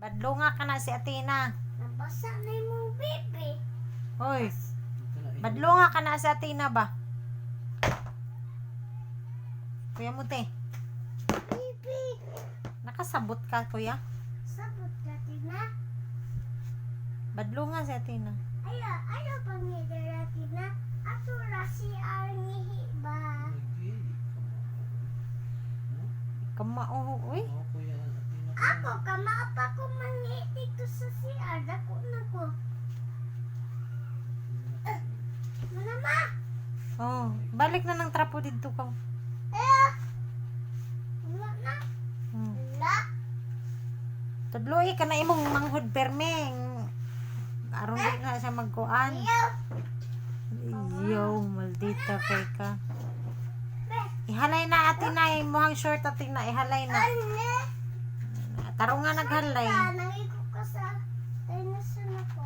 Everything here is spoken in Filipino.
Badlunga ka na si Athena. Nabasa na yung bebe. Hoy, badlunga ka na si Athena ba? Kuya mo te, Bebe. nakasabot ka kuya? Sabot natin na. Badlunga si Athena. Ayaw pangidar natin na. Ato rasi arnihi ba? Kamao, uy. Ako, kamapa ko mangi dito sa CR. Dako na ko. Manama! Oh, balik na ng trapo dito ka. Wala na. Hmm. Wala. Tudloy ka na imong manghud permeng. Aron di na siya magkuan. Ayaw. Yo, maldita kay ka. Ihalay na atin na imuhang short atin na ihalay na. Ano? Taro nga naghalay. Nangigo ka sa dinosaur ako.